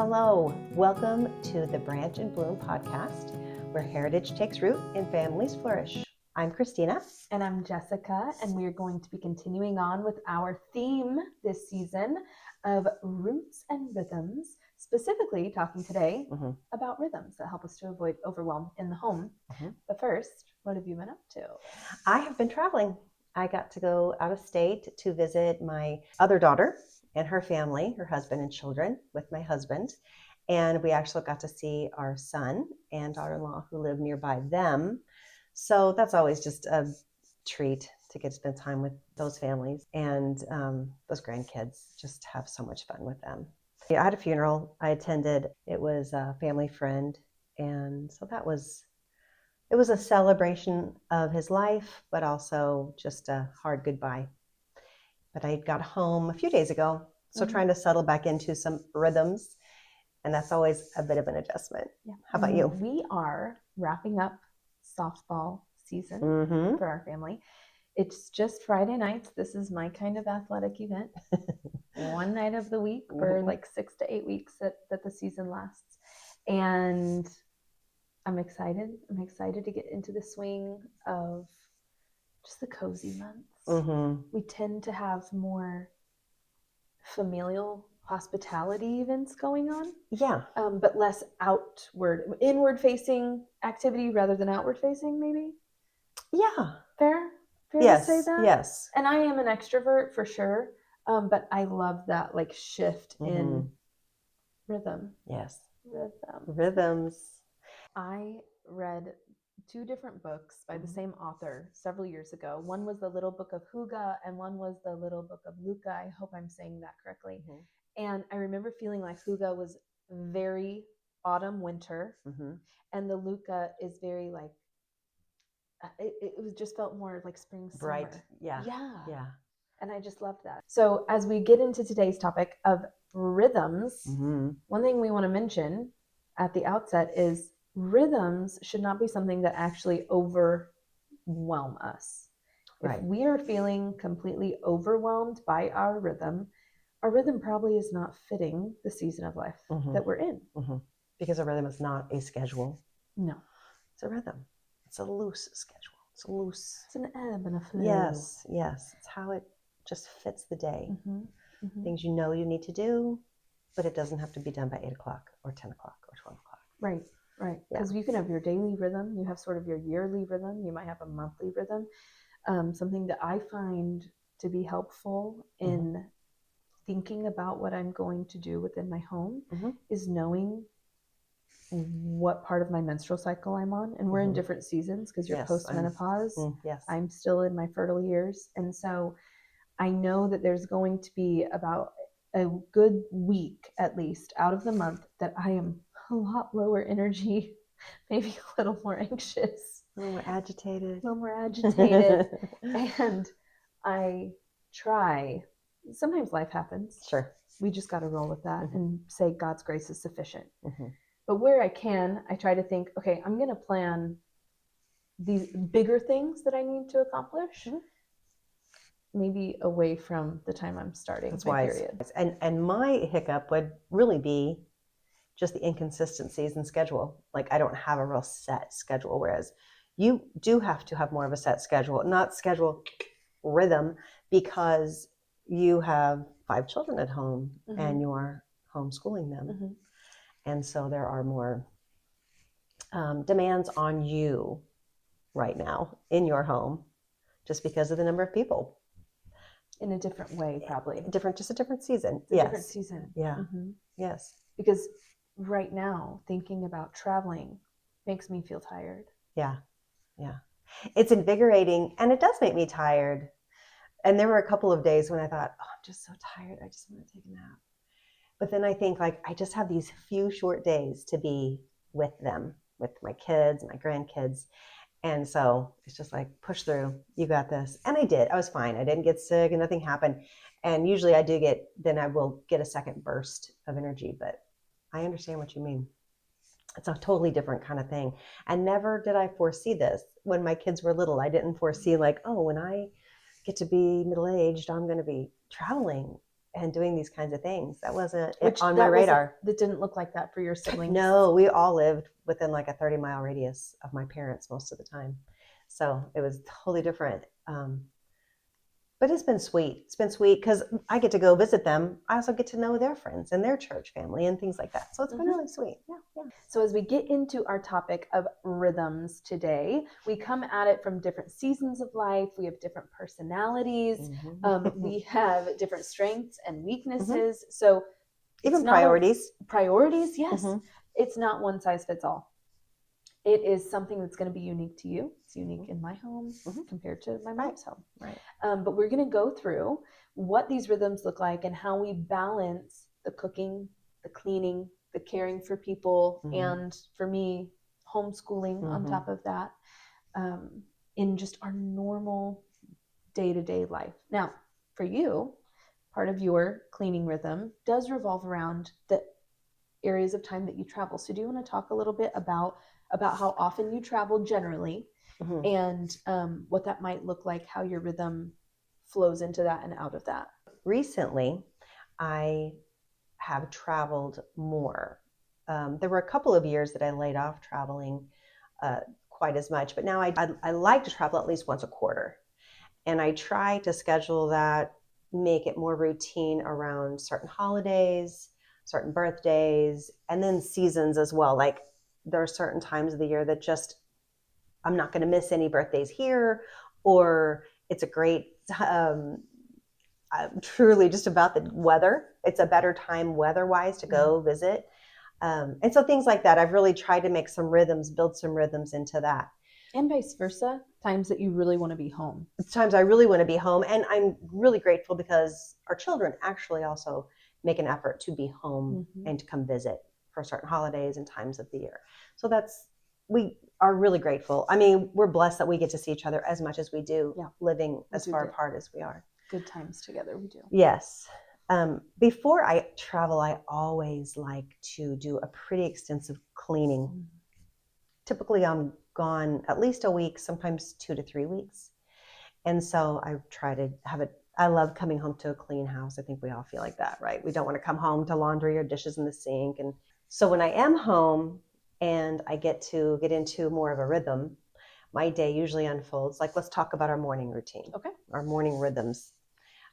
Hello, welcome to the Branch and Bloom podcast, where heritage takes root and families flourish. I'm Christina. And I'm Jessica, and we are going to be continuing on with our theme this season of roots and rhythms, specifically talking today about rhythms that help us to avoid overwhelm in the home. But first, what have you been up to? I have been traveling. I got to go out of state to visit my other daughter and her family, her husband and children, with my husband. And we actually got to see our son and daughter-in-law who live nearby them. So that's always just a treat to get to spend time with those families and those grandkids. Just have so much fun with them. Yeah, I had a funeral I attended. It was a family friend. And so it was a celebration of his life, but also just a hard goodbye. But I got home a few days ago, so trying to settle back into some rhythms. And that's always a bit of an adjustment. Yeah. How about you? We are wrapping up softball season for our family. It's just Friday nights. This is my kind of athletic event. One night of the week for like 6 to 8 weeks that the season lasts. And I'm excited. I'm excited to get into the swing of just the cozy months. We tend to have more familial hospitality events going on. Yeah. But less inward facing activity rather than outward facing, maybe? Yeah. Fair Yes. to say that? Yes. And I am an extrovert for sure. But I love that like shift in rhythm. Yes. Rhythms. I read 2 different books by the same author several years ago. One was the Little Book of Huga and one was the Little Book of Luca. I hope I'm saying that correctly. And I remember feeling like Huga was very autumn, winter, and the Luca is very like, it was just felt more like spring, summer. Bright. Yeah. Yeah. And I just loved that. So as we get into today's topic of rhythms, one thing we want to mention at the outset is rhythms should not be something that actually overwhelm us. Right. If we are feeling completely overwhelmed by our rhythm probably is not fitting the season of life that we're in. Because a rhythm is not a schedule. No. It's a rhythm. It's a loose schedule. It's an ebb and a flow. Yes. It's how it just fits the day. Things you know you need to do, but it doesn't have to be done by 8 o'clock or 10 o'clock or 12 o'clock. Right. Because you can have your daily rhythm. You have sort of your yearly rhythm. You might have a monthly rhythm. Something that I find to be helpful in thinking about what I'm going to do within my home is knowing what part of my menstrual cycle I'm on. And we're in different seasons because you're post-menopause. I'm still in my fertile years. And so I know that there's going to be about a good week, at least, out of the month that I am a lot lower energy, maybe a little more anxious. A little more agitated. And I try. Sometimes life happens. Sure. We just got to roll with that and say God's grace is sufficient. But where I can, I try to think, okay, I'm going to plan these bigger things that I need to accomplish, maybe away from the time I'm starting. That's my wise. Period. And my hiccup would really be just the inconsistencies in schedule. Like I don't have a real set schedule, whereas you do have to have more of a set schedule, not schedule rhythm, because you have 5 children at home and you are homeschooling them. And so there are more demands on you right now in your home just because of the number of people. In a different way, probably. Just a different season. Different season. Yeah. Yes. Because right now, thinking about traveling makes me feel tired. Yeah. It's invigorating, and it does make me tired. And there were a couple of days when I thought, oh, I'm just so tired. I just want to take a nap. But then I think like I just have these few short days to be with them, with my kids, my grandkids. And so it's just like, push through. You got this. And I did. I was fine. I didn't get sick and nothing happened. And usually I will get a second burst of energy. But I understand what you mean. It's a totally different kind of thing. And never did I foresee this. When my kids were little, I didn't foresee like, oh, when I get to be middle-aged, I'm going to be traveling. and doing these kinds of things. That wasn't Which on my radar. That didn't look like that for your siblings. No, we all lived within like a 30-mile radius of my parents most of the time. So it was totally different. But it's been sweet. It's been sweet because I get to go visit them. I also get to know their friends and their church family and things like that. So it's been really sweet. Yeah. So as we get into our topic of rhythms today, we come at it from different seasons of life. We have different personalities. We have different strengths and weaknesses. So even priorities. Priorities, yes. It's not one size fits all. It is something that's going to be unique to you. It's unique in my home compared to my mom's home. Right. But we're going to go through what these rhythms look like and how we balance the cooking, the cleaning, the caring for people, and for me, homeschooling on top of that, in just our normal day-to-day life. Now, for you, part of your cleaning rhythm does revolve around the areas of time that you travel. So do you want to talk a little bit about how often you travel generally, and what that might look like, how your rhythm flows into that and out of that? Recently, I have traveled more. There were a couple of years that I laid off traveling quite as much, but now I like to travel at least once a quarter. And I try to schedule that, make it more routine around certain holidays, certain birthdays, and then seasons as well. Like there are certain times of the year that just, I'm not going to miss any birthdays here, or it's a great, truly just about the weather. It's a better time weather-wise to go visit. And so things like that, I've really tried to make some rhythms, build some rhythms into that. And vice versa, times that you really want to be home. It's times I really want to be home. And I'm really grateful because our children actually also make an effort to be home and to come visit for certain holidays and times of the year. So we are really grateful. I mean, we're blessed that we get to see each other as much as we do, living as far apart as we are. Good times together, we do. Yes. Before I travel, I always like to do a pretty extensive cleaning. Typically, I'm gone at least a week, sometimes 2 to 3 weeks. And so I try to have it. I love coming home to a clean house. I think we all feel like that, right? We don't want to come home to laundry or dishes in the sink. And so when I am home and I get into more of a rhythm, my day usually unfolds. Like, let's talk about our morning routine. Okay. Our morning rhythms.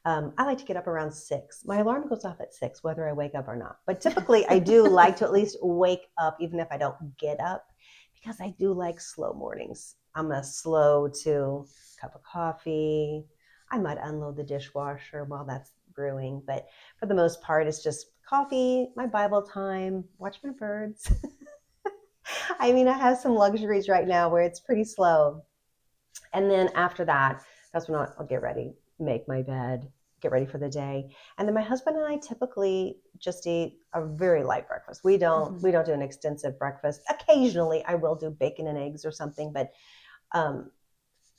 I like to get up around 6. My alarm goes off at 6, whether I wake up or not. But typically I do like to at least wake up, even if I don't get up, because I do like slow mornings. I'm a slow to cup of coffee. I might unload the dishwasher while that's brewing. But for the most part, it's just coffee, my Bible time, watch my birds. I mean, I have some luxuries right now where it's pretty slow. And then after that, that's when I'll get ready, make my bed, get ready for the day. And then my husband and I typically just eat a very light breakfast. We don't do an extensive breakfast. Occasionally I will do bacon and eggs or something, but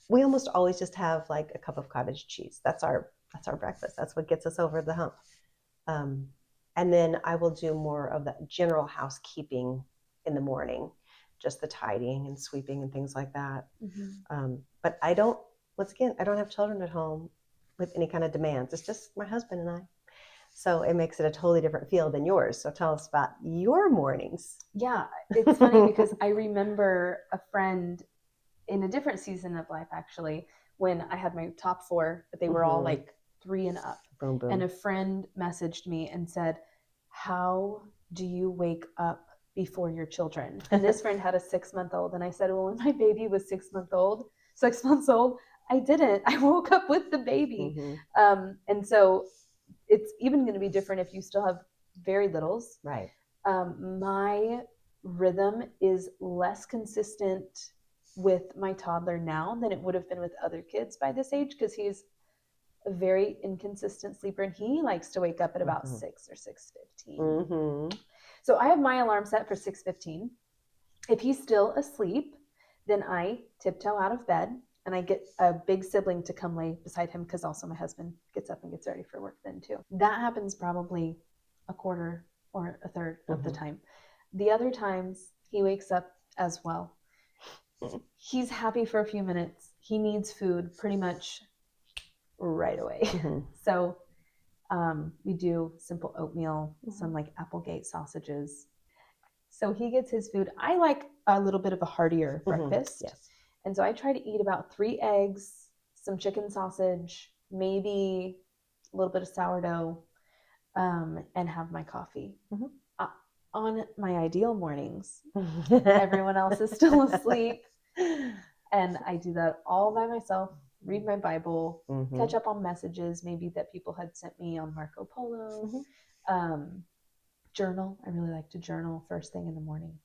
we almost always just have like a cup of cottage cheese. That's our breakfast. That's what gets us over the hump. And then I will do more of the general housekeeping in the morning, just the tidying and sweeping and things like that. But I don't have children at home with any kind of demands. It's just my husband and I. So it makes it a totally different feel than yours. So tell us about your mornings. Yeah, it's funny because I remember a friend in a different season of life, actually, when I had my top 4, but they were all like 3 and up. Boom, boom. And a friend messaged me and said, "How do you wake up before your children?" And this friend had a 6-month-old. And I said, well, when my baby was 6 months old, I didn't. I woke up with the baby. And so it's even going to be different if you still have very littles. Right. My rhythm is less consistent with my toddler now than it would have been with other kids by this age, because he's a very inconsistent sleeper and he likes to wake up at about 6 or 6:15. So I have my alarm set for 6:15. If he's still asleep, then I tiptoe out of bed and I get a big sibling to come lay beside him, because also my husband gets up and gets ready for work then too. That happens probably a quarter or a third of the time. The other times he wakes up as well. He's happy for a few minutes. He needs food pretty much right away. So We do simple oatmeal, some like Applegate sausages. So he gets his food. I like a little bit of a heartier breakfast. Yes. And so I try to eat about 3 eggs, some chicken sausage, maybe a little bit of sourdough, and have my coffee. On my ideal mornings, everyone else is still asleep. And I do that all by myself, read my Bible, catch up on messages maybe that people had sent me on Marco Polo, journal. I really like to journal first thing in the morning.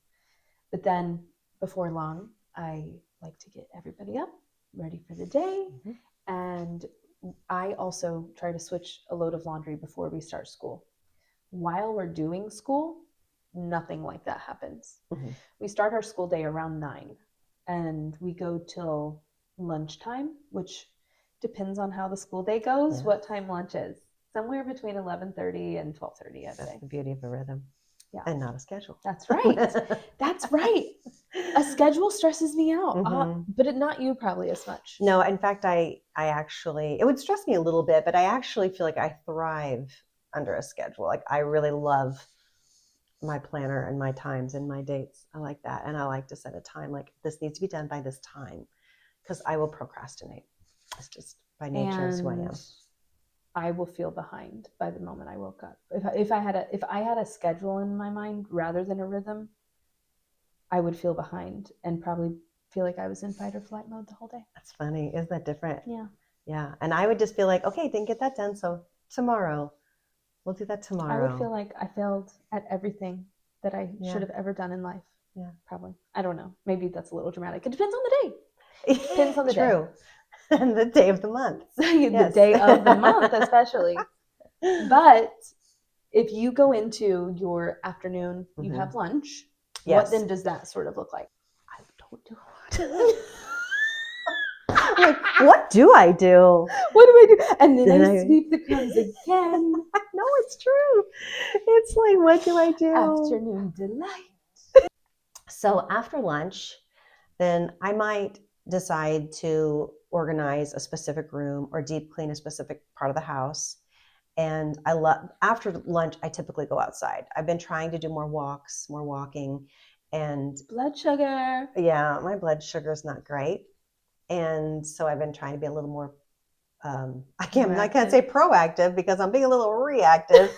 But then before long, I like to get everybody up, ready for the day. And I also try to switch a load of laundry before we start school. While we're doing school, nothing like that happens. We start our school day around 9 and we go till lunchtime, which depends on how the school day goes, what time lunch is. Somewhere between 11:30 and 12:30, I'd say. That's the beauty of a rhythm. Yeah. And not a schedule. That's right. That's right. A schedule stresses me out, but not you probably as much. No, in fact, I actually, it would stress me a little bit, but I actually feel like I thrive under a schedule. Like I really love my planner and my times and my dates. I like that. And I like to set a time, like this needs to be done by this time, because I will procrastinate. It's just by nature is who I am. I will feel behind by the moment I woke up. If I had a schedule in my mind rather than a rhythm, I would feel behind and probably feel like I was in fight or flight mode the whole day. That's funny. Isn't that different? Yeah. Yeah. And I would just feel like, okay, didn't get that done. So tomorrow, we'll do that tomorrow. I would feel like I failed at everything that I should have ever done in life. Yeah. Probably. I don't know. Maybe that's a little dramatic. It depends on the day. It depends on the day. True. And the day of the month. The day of the month, especially. But if you go into your afternoon, you have lunch. What then does that sort of look like? I don't do a lot. Like, what do I do? What do I do? And then I sweep the crumbs again. No, it's true. It's like, what do I do? Afternoon delight. So after lunch, then I might decide to organize a specific room or deep clean a specific part of the house. And I love, after lunch, I typically go outside. I've been trying to do more walks, more walking, and blood sugar. Yeah, my blood sugar is not great. And so I've been trying to be a little more, I can't say proactive because I'm being a little reactive,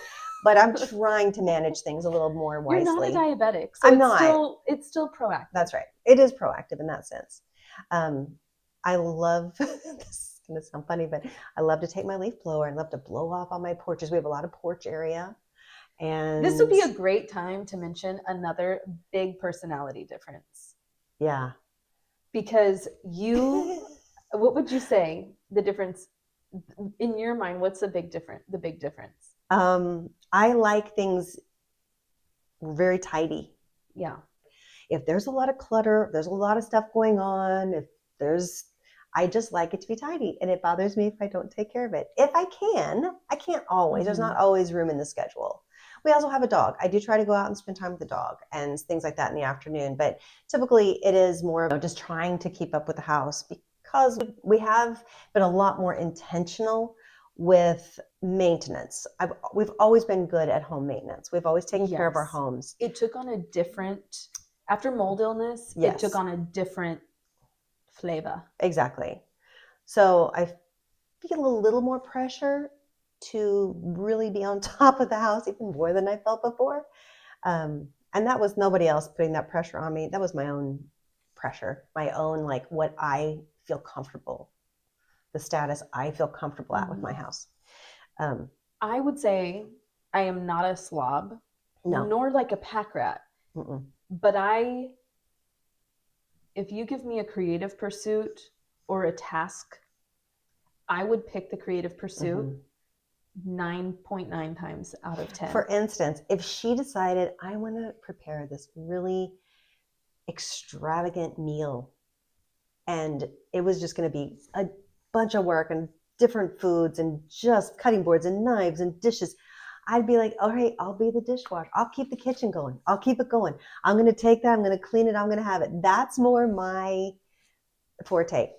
but I'm trying to manage things a little more wisely. You're not a diabetic, so it's still proactive. That's right. It is proactive in that sense. I love, this is going to sound funny, but I love to take my leaf blower and love to blow off on my porches. We have a lot of porch area. And this would be a great time to mention another big personality difference. Yeah. Because what would you say the difference in your mind? What's the big difference? I like things very tidy. Yeah. If there's a lot of clutter, there's a lot of stuff going on, I just like it to be tidy, and it bothers me if I don't take care of it. If I can't always. There's not always room in the schedule. We also have a dog. I do try to go out and spend time with the dog and things like that in the afternoon, but typically it is more of just trying to keep up with the house because we have been a lot more intentional with maintenance. We've always been good at home maintenance. We've always taken care of our homes. It took on a different, after mold illness, it took on a different flavor. Exactly. So I feel a little more pressure to really be on top of the house, even more than I felt before. And that was nobody else putting that pressure on me. That was my own pressure, my own, like what I feel comfortable, the status I feel comfortable at with my house. I would say I am not a slob, nor like a pack rat. But if you give me a creative pursuit or a task, I would pick the creative pursuit 9.9 times out of 10. For instance, if she decided, I want to prepare this really extravagant meal, and it was just going to be a bunch of work and different foods and just cutting boards and knives and dishes, I'd be like, all right, I'll be the dishwasher. I'll keep the kitchen going. I'll keep it going. I'm going to take that. I'm going to clean it. I'm going to have it. That's more my forte.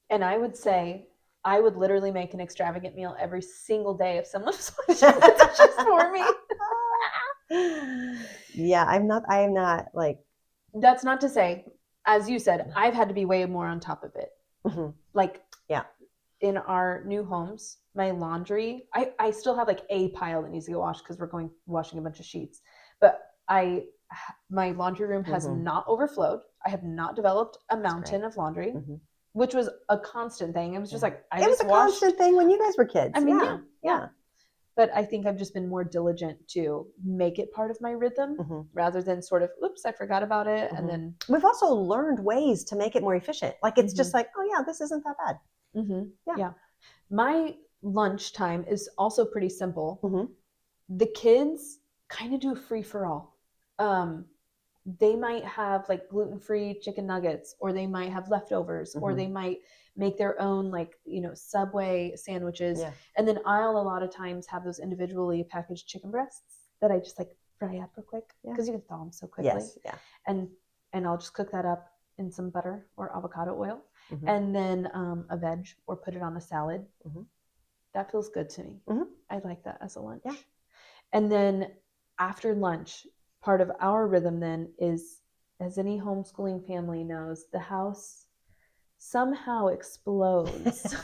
And I would say I would literally make an extravagant meal every single day if someone was washing the dishes for me. Yeah, I am not like. That's not to say, as you said, I've had to be way more on top of it. Mm-hmm. Like, yeah, in our new homes, my laundry, I still have like a pile that needs to get washed because we're going washing a bunch of sheets. But my laundry room has not overflowed. I have not developed a mountain of laundry, which was a constant thing. It was just like, it was a constant thing when you guys were kids. I mean, yeah. But I think I've just been more diligent to make it part of my rhythm rather than sort of, oops, I forgot about it. And then we've also learned ways to make it more efficient. Like it's just like, oh yeah, this isn't that bad. Yeah. My lunch time is also pretty simple. The kids kind of do free for all. They might have like gluten-free chicken nuggets, or they might have leftovers, or they might make their own like, Subway sandwiches. And then I'll a lot of times have those individually packaged chicken breasts that I just like fry up real quick because you can thaw them so quickly. And I'll just cook that up in some butter or avocado oil, and then a veg, or put it on a salad. That feels good to me. I like that as a lunch. And then after lunch, part of our rhythm then is, as any homeschooling family knows, the house somehow explodes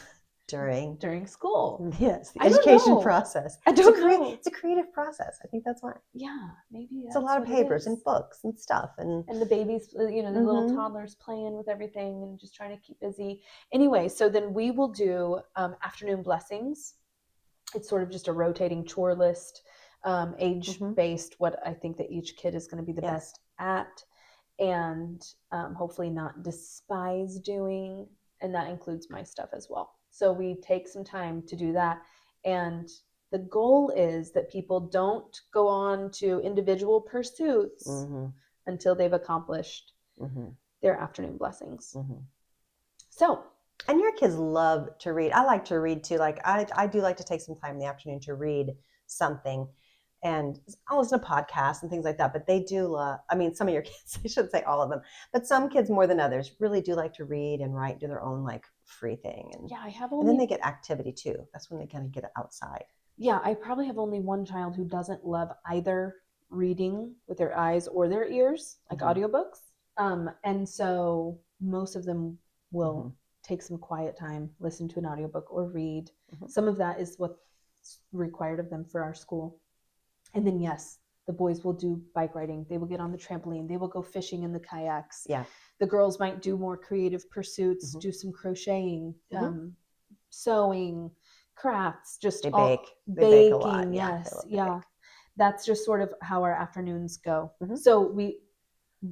during school. Yes, the education process. I don't know. It's a creative process. I think that's why. Yeah, maybe it's a lot of papers and books and stuff, and the babies, the little toddlers playing with everything and just trying to keep busy. Anyway, so then we will do afternoon blessings. It's sort of just a rotating chore list. Age-based, what I think that each kid is going to be the best at, and hopefully not despise doing, and that includes my stuff as well. So we take some time to do that, and the goal is that people don't go on to individual pursuits until they've accomplished their afternoon blessings. So, and your kids love to read. I like to read too. Like I do like to take some time in the afternoon to read something. And I'll listen to podcasts and things like that. But they do love, I mean, some of your kids, I shouldn't say all of them, but some kids more than others really do like to read and write, do their own like free thing. And yeah, I have and then they get activity too. That's when they kind of get outside. Yeah, I probably have only one child who doesn't love either reading with their eyes or their ears, like audiobooks. And so most of them will take some quiet time, listen to an audiobook or read. Some of that is what's required of them for our school. And then, yes, the boys will do bike riding. They will get on the trampoline. They will go fishing in the kayaks. Yeah. The girls might do more creative pursuits, do some crocheting, sewing, crafts, just they all, bake. They bake a lot. Yes. Yeah. That's just sort of how our afternoons go. So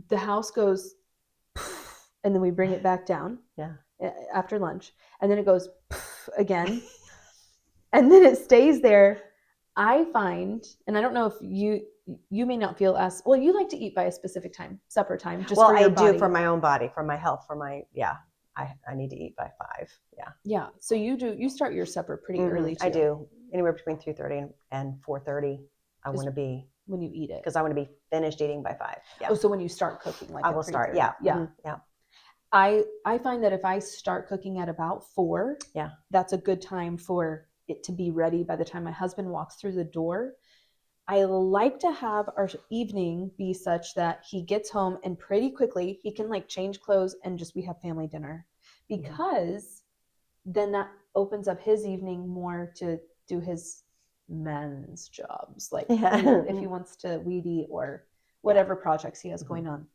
the house goes, and then we bring it back down after lunch. And then it goes again. And then it stays there. I find, and I don't know if you may not feel as well, you like to eat by a specific time, supper time, just for your body. I do for my own body, for my health, I need to eat by 5. Yeah. So you start your supper pretty early too. I do. Anywhere between 3:30 and 4:30 I want to be when you eat it, because I want to be finished eating by 5. Oh, so when you start cooking, like I will start. I find that if I start cooking at about 4, that's a good time for it to be ready by the time my husband walks through the door. I like to have our evening be such that he gets home and pretty quickly he can like change clothes and just we have family dinner, because then that opens up his evening more to do his men's jobs, like if he wants to weed eat or whatever projects he has going on.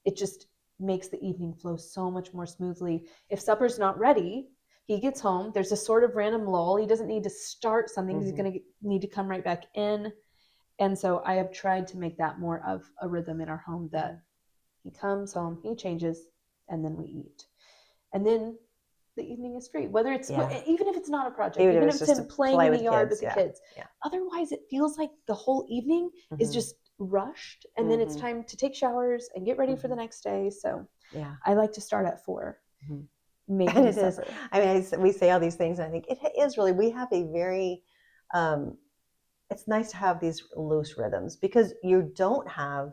It just makes the evening flow so much more smoothly. If supper's not ready, he gets home, there's a sort of random lull. He doesn't need to start something. He's going to need to come right back in. And so I have tried to make that more of a rhythm in our home, that he comes home, he changes, and then we eat. And then the evening is free, whether it's, even if it's not a project, even if it's him playing in the yard with the kids. Otherwise, it feels like the whole evening is just rushed. And then it's time to take showers and get ready for the next day. So I like to start at 4. And it is. I mean, we say all these things, and I think it is really, we have a very, it's nice to have these loose rhythms because you don't have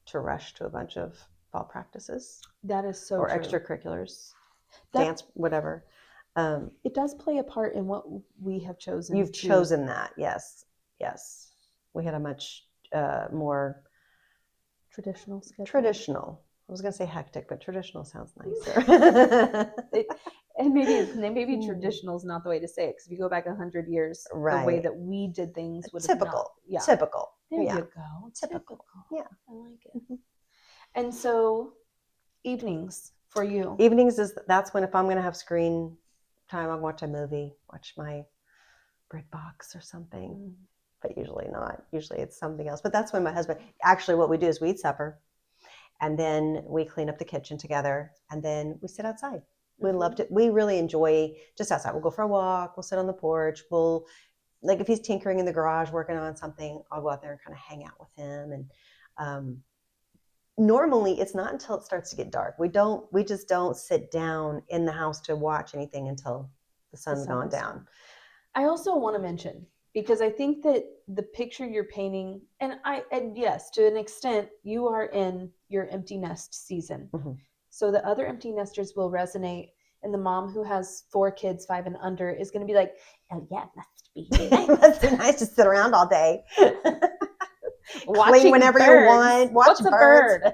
to rush to a bunch of fall practices. That is so or true. Extracurriculars, dance, whatever. It does play a part in what we have chosen. You've chosen that. Yes. We had a much more traditional schedule. Traditional. I was going to say hectic, but traditional sounds nicer. And maybe traditional is not the way to say it, because if you go back 100 years, right, the way that we did things would typical. Have not. Typical. There you go. Typical. Yeah. I like it. Mm-hmm. And so evenings for you. Evenings that's when, if I'm going to have screen time, I'll watch a movie, watch my bread box or something. But usually not. Usually it's something else. But that's when my husband, actually what we do is we eat supper, and then we clean up the kitchen together, and then we sit outside. We loved it. We really enjoy just outside. We'll go for a walk. We'll sit on the porch. We'll, like, if he's tinkering in the garage working on something, I'll go out there and kind of hang out with him. And normally it's not until it starts to get dark. We just don't sit down in the house to watch anything until the sun's gone down. I also want to mention, because I think that the picture you're painting, and yes, to an extent, you are in your empty nest season. So the other empty nesters will resonate, and the mom who has 4 kids, 5 and under, is going to be like, "Oh yeah, it must be nice. Must be nice to sit around all day, clean whenever birds. You want. Watch What's birds." A bird?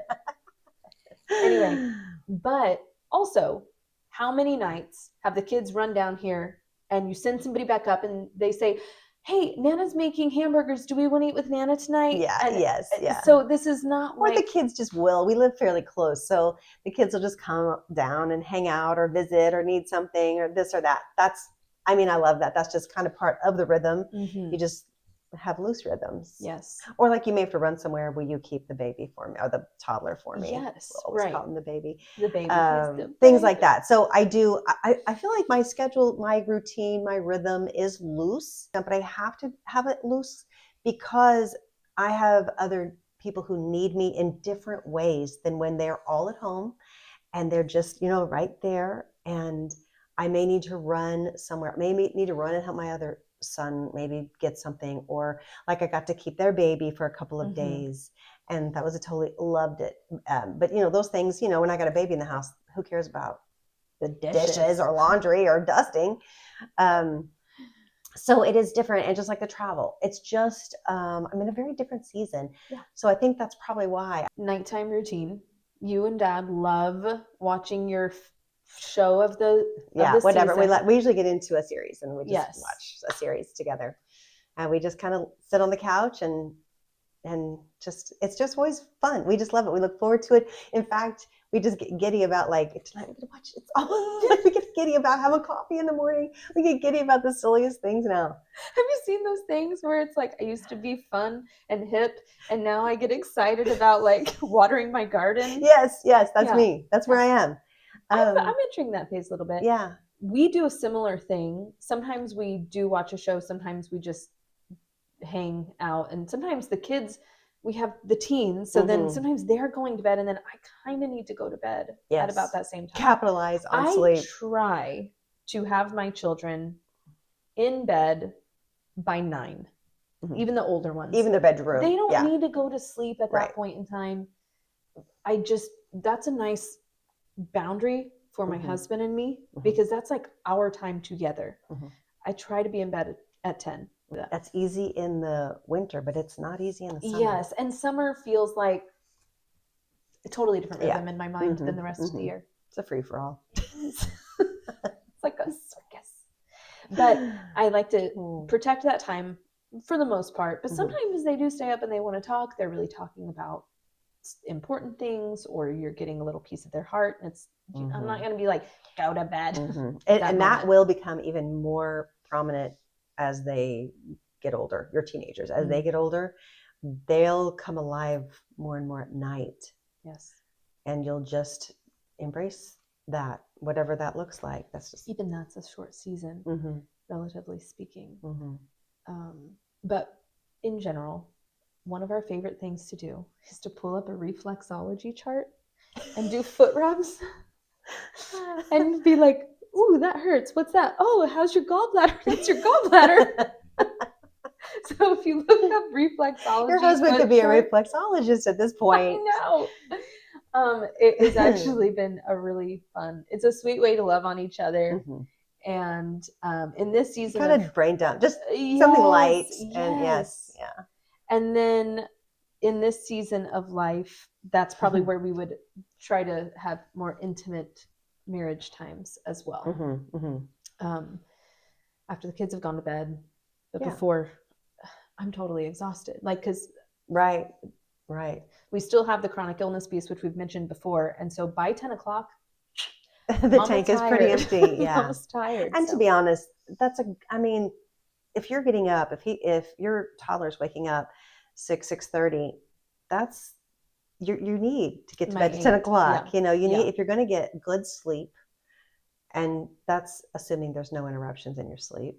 Anyway, but also, how many nights have the kids run down here, and you send somebody back up, and they say, "Hey, Nana's making hamburgers. Do we want to eat with Nana tonight?" Yeah, yeah. So this is not or the kids just will. We live fairly close, so the kids will just come down and hang out or visit or need something or this or that. I love that. That's just kind of part of the rhythm. You just have loose rhythms. Yes. Or like you may have to run somewhere. Will you keep the baby for me, or the toddler for me? Yes. We'll always call him the baby. The baby. Things like that. So I feel like my schedule, my routine, my rhythm is loose, but I have to have it loose because I have other people who need me in different ways than when they're all at home and they're just, right there. And I may need to run somewhere. Maybe need to run and help my other son maybe get something, or like I got to keep their baby for a couple of days, and that was totally loved it. But those things, when I got a baby in the house, who cares about the dishes or laundry or dusting? So it is different, and just like the travel, it's just I'm in a very different season. Yeah. So I think that's probably why. Nighttime routine. You and Dad love watching your show of the whatever season. We usually get into a series, and we just watch a series together, and we just kind of sit on the couch and just, it's just always fun. We just love it. We look forward to it. In fact, we just get giddy about like, tonight we're gonna watch it. We get giddy about having coffee in the morning. We get giddy about the silliest things now. Have you seen those things where it's like, I used to be fun and hip, and now I get excited about like watering my garden? Yes, that's me. That's where I am. I'm entering that phase a little bit. Yeah. We do a similar thing. Sometimes we do watch a show. Sometimes we just hang out. And sometimes the kids, we have the teens. So then sometimes they're going to bed, and then I kind of need to go to bed at about that same time. Capitalize on sleep. I try to have my children in bed by 9. Even the older ones. Even their bedroom. They don't need to go to sleep at that point in time. That's a nice boundary for my husband and me, because that's like our time together. I try to be in bed at 10. That's easy in the winter, but it's not easy in the summer. Yes, and summer feels like a totally different rhythm in my mind than the rest of the year. It's a free-for-all. It's like a circus. But I like to protect that time for the most part. But sometimes they do stay up and they want to talk. They're really talking about important things, or you're getting a little piece of their heart. And it's I'm not going to be like, go to bed. And that will become even more prominent as they get older. Your teenagers, as they get older, they'll come alive more and more at night. Yes. And you'll just embrace that, whatever that looks like. That's a short season, relatively speaking. But in general, one of our favorite things to do is to pull up a reflexology chart and do foot rubs and be like, ooh, that hurts. What's that? Oh, how's your gallbladder? That's your gallbladder. So if you look up reflexology, your husband could be a reflexologist at this point. I know. It has actually been it's a sweet way to love on each other. And in this season kind of brain dump, just yes, something light. yes. And yes, yeah. And then in this season of life, that's probably where we would try to have more intimate marriage times as well. After the kids have gone to bed, but before, I'm totally exhausted. Like, because right, we still have the chronic illness piece, which we've mentioned before, and so by 10 o'clock, the tank is pretty empty. Yeah, Mama's tired. And to be honest, I mean, if you're getting up, if your toddler's waking up 6:30, that's you need to get to bed at 10 o'clock. You know, you need, if you're going to get good sleep, and that's assuming there's no interruptions in your sleep.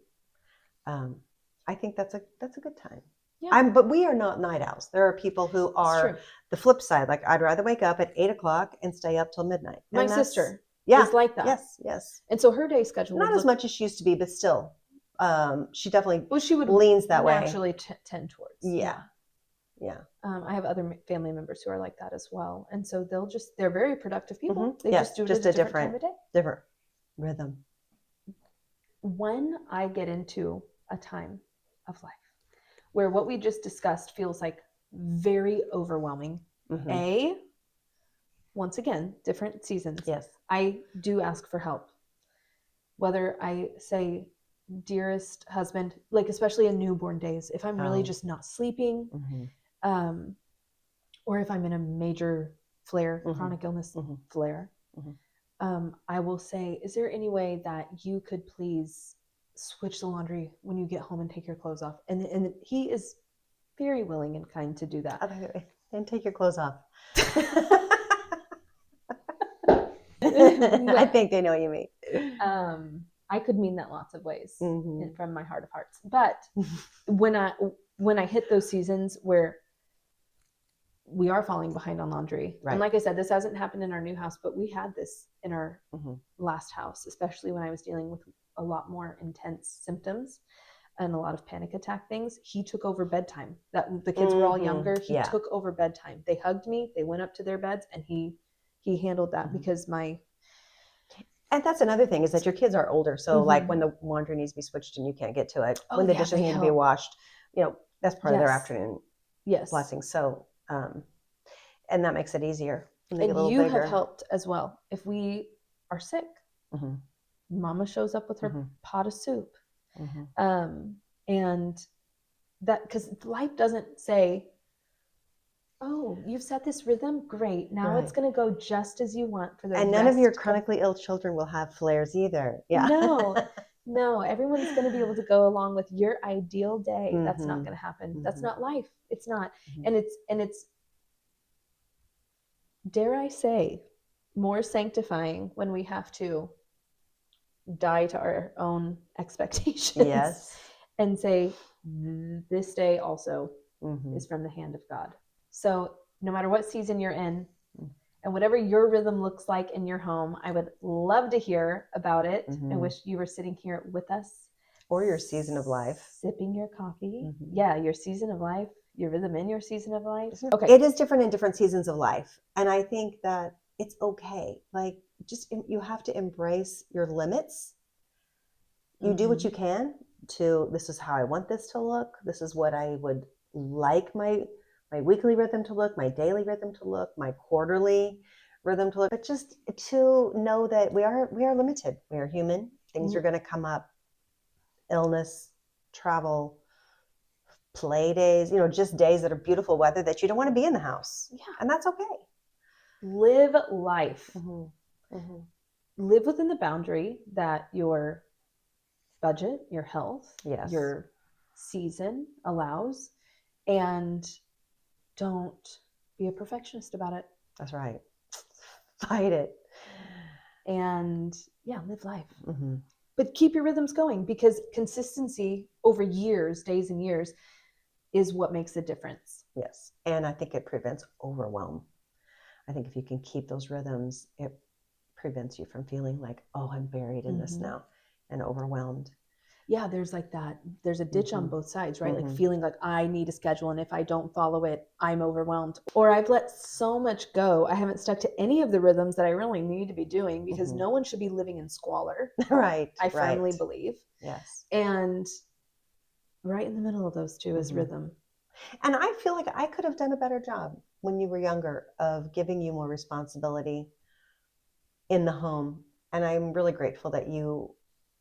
I think that's a good time. Yeah. But we are not night owls. There are people who are the flip side. Like, I'd rather wake up at 8 o'clock and stay up till midnight. My sister is like that. Yes. And so her day schedule not as much as she used to be, but still, she definitely would leans that way. Naturally tend towards. Yeah. I have other family members who are like that as well, and so they're very productive people. They just do it just at a different time of day, different rhythm. When I get into a time of life where what we just discussed feels like very overwhelming, once again, different seasons. Yes, I do ask for help. Whether I say, dearest husband, like especially in newborn days, if I'm really just not sleeping, or if I'm in a major flare, chronic illness flare, I will say, is there any way that you could please switch the laundry when you get home and take your clothes off? And he is very willing and kind to do that. And take your clothes off. I think they know what you mean. I could mean that lots of ways from my heart of hearts. But when I hit those seasons where we are falling behind on laundry, and like I said, this hasn't happened in our new house, but we had this in our last house, especially when I was dealing with a lot more intense symptoms and a lot of panic attack things. He took over bedtime. That the kids were all younger. He took over bedtime. They hugged me. They went up to their beds, and he handled that because And that's another thing, is that your kids are older. So like when the laundry needs to be switched and you can't get to it, when the dishes need to be washed, that's part of their afternoon blessing. So, and that makes it easier. And you have helped as well. If we are sick, Mama shows up with her pot of soup. And that, because life doesn't say, oh, you've set this rhythm, great, now it's going to go just as you want for the rest. And none of your chronically ill children will have flares either. No, everyone's going to be able to go along with your ideal day. That's not going to happen. That's not life. It's not. And it's dare I say, more sanctifying when we have to die to our own expectations and say, this day also is from the hand of God. So no matter what season you're in, and whatever your rhythm looks like in your home, I would love to hear about it. I wish you were sitting here with us. Or your season of life. Sipping your coffee. Yeah, your season of life, your rhythm in your season of life. Okay. It is different in different seasons of life. And I think that it's okay. Like, just, you have to embrace your limits. You do what you can this is how I want this to look. This is what I would like my weekly rhythm to look, my daily rhythm to look, my quarterly rhythm to look. But just to know that we are limited. We are human. Things are going to come up. Illness, travel, play days, just days that are beautiful weather that you don't want to be in the house. Yeah. And that's okay. Live life. Live within the boundary that your budget, your health, your season allows, and don't be a perfectionist about it. That's right. Fight it. And live life. But keep your rhythms going, because consistency over years, days and years, is what makes the difference. Yes. And I think it prevents overwhelm. I think if you can keep those rhythms, it prevents you from feeling like, oh, I'm buried in this now and overwhelmed. yeah, there's like that, there's a ditch on both sides, right? Like Mhm. feeling like I need a schedule, and if I don't follow it, I'm overwhelmed. Or I've let so much go. I haven't stuck to any of the rhythms that I really need to be doing, because no one should be living in squalor. Right. I firmly believe. Yes. And right in the middle of those two is rhythm. And I feel like I could have done a better job when you were younger of giving you more responsibility in the home. And I'm really grateful that you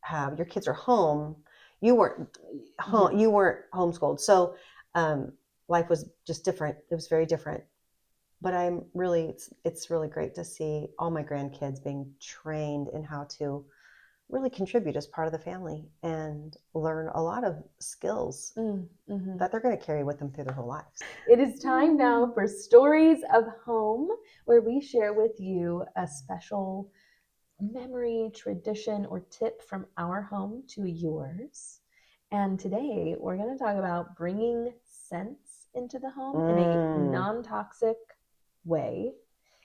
have your kids are home. You weren't home. Yes. You weren't homeschooled, so life was just different. It was very different. But I'm really, it's really great to see all my grandkids being trained in how to really contribute as part of the family and learn a lot of skills that they're going to carry with them through their whole lives. It is time now for Stories of Home, where we share with you a special memory, tradition, or tip from our home to yours. And today we're going to talk about bringing scents into the home in a non-toxic way.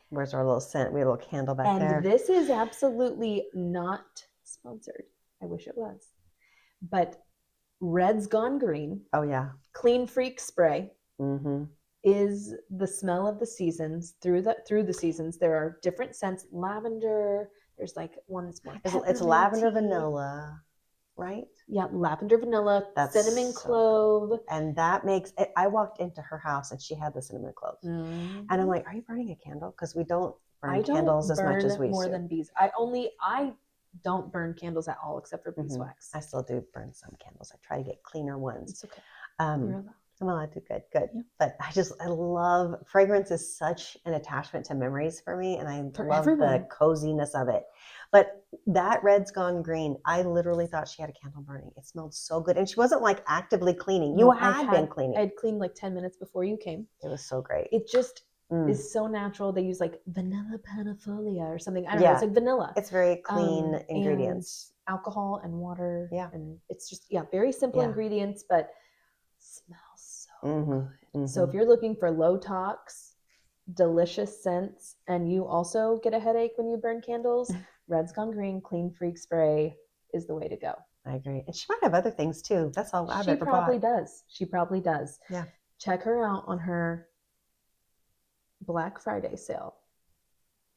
Where's our little scent? We have a little candle back there. And this is absolutely not sponsored. I wish it was. But Red's Gone Green. Oh, yeah. Clean Freak Spray is the smell of the seasons. Through the seasons, there are different scents. Lavender. There's like one that's more it's lavender vanilla, right? Yeah, lavender vanilla, cinnamon clove. And that makes it. I walked into her house and she had the cinnamon clove. And I'm like, are you burning a candle? Because we don't burn candles as much as we used to. More than bees. I don't burn candles at all except for beeswax. I still do burn some candles. I try to get cleaner ones. It's okay. You're allowed. Well, I do good. Yeah. But I love fragrance is such an attachment to memories for me, and I love the coziness of it. But that Red's Gone Green, I literally thought she had a candle burning. It smelled so good, and she wasn't like actively cleaning. You had been cleaning. I had cleaned like 10 minutes before you came. It was so great. It just is so natural. They use like vanilla panifolia or something. I don't know. It's like vanilla. It's very clean ingredients. And alcohol and water. Yeah. And it's just, very simple ingredients, but smells so good. So if you're looking for low tox, delicious scents, and you also get a headache when you burn candles, Red's Gone Green Clean Freak Spray is the way to go. I agree. And she might have other things too. That's all I've ever bought. She probably does. Yeah. Check her out on her Black Friday sale.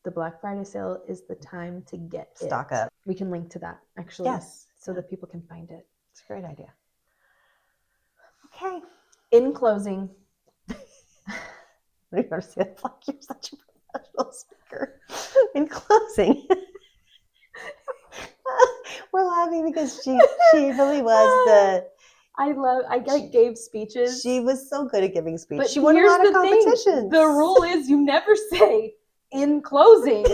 The Black Friday sale is the time to get stock up. We can link to that actually. Yes. So that people can find it. It's a great idea. Okay. In closing. You ever see it? Like you're such a professional speaker. In closing. We're laughing because she really was I gave speeches. She was so good at giving speeches. But she won a lot of competitions. The rule is you never say in closing.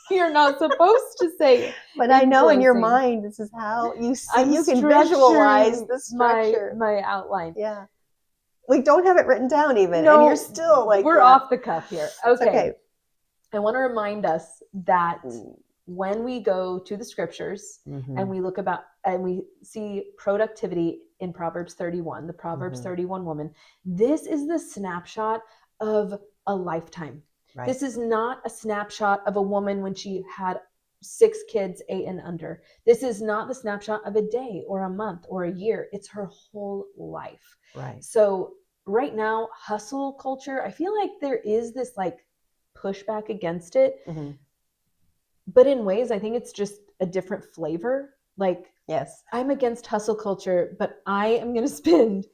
You're not supposed to say. But I know in your mind this is how you see. You can visualize the structure. My outline. Yeah. We don't have it written down even, and you're still like we're off the cuff here. Okay. I want to remind us that when we go to the scriptures and we look about and we see productivity in Proverbs 31, the Proverbs 31 woman, this is the snapshot of a lifetime. Right. This is not a snapshot of a woman when she had 6 kids, 8 and under. This is not the snapshot of a day or a month or a year. It's her whole life. Right. So right now, hustle culture, I feel like there is this like pushback against it. But in ways, I think it's just a different flavor. Like, yes, I'm against hustle culture, but I am going to spend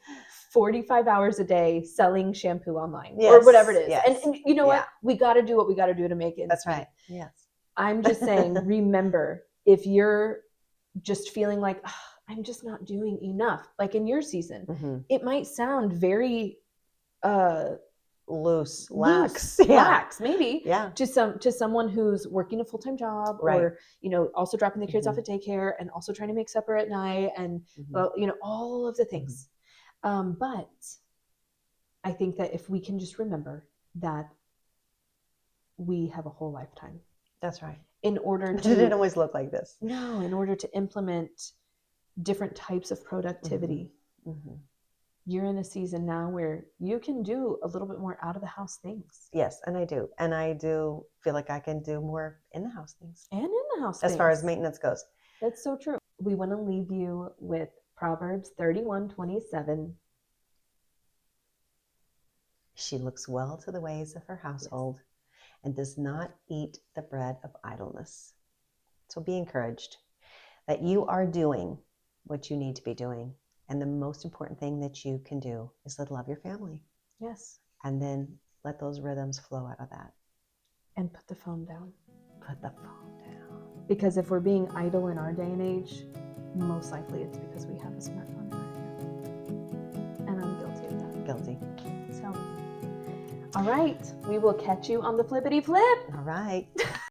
45 hours a day selling shampoo online or whatever it is. Yes. And you know what? We got to do what we got to do to make it. That's right. Yes. I'm just saying, remember, if you're just feeling like, oh, I'm just not doing enough, like in your season, it might sound very loose, lax, maybe to someone who's working a full-time job or also dropping the kids off at daycare and also trying to make supper at night and all of the things. But I think that if we can just remember that we have a whole lifetime. That's right. In order to, it didn't always look like this. No, in order to implement different types of productivity. You're in a season now where you can do a little bit more out of the house things. Yes, and I do. And I do feel like I can do more in the house things. And in the house as far as maintenance goes. That's so true. we want to leave you with Proverbs 31:27. She looks well to the ways of her household and does not eat the bread of idleness. So be encouraged that you are doing what you need to be doing. And the most important thing that you can do is to love your family. Yes. And then let those rhythms flow out of that. And put the phone down. Put the phone down. Because if we're being idle in our day and age, most likely it's because we have a smartphone in our hand. And I'm guilty of that. Guilty. So, all right. We will catch you on the flippity flip. All right.